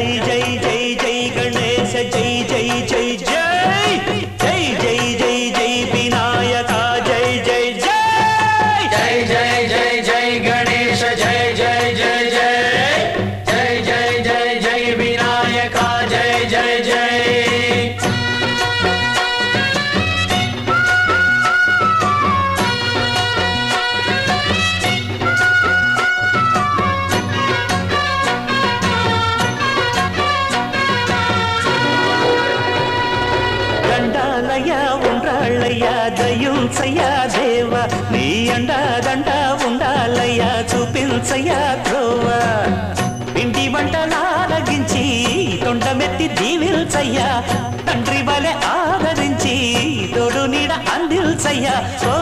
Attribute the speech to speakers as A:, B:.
A: జై జై జై జై గణేశ జై జై జై జై జై జై జై జై వినాయక జై జై జై
B: జై జై జై జై గణేశ జై జై జై జై జై జై జై జై వినాయక జై జై జై
A: ఉండాలయ్యా దయుంచయ్యా దేవ నీ అండాదండ ఉండాలయ్యా చూపించయ్యా త్రోవ పిండి వంటలారగించి తొండమెత్తి దీవిల్చయ్యా తండ్రి వలె ఆదరించి తోడు నీడ అందిల్చయ్యా ఓ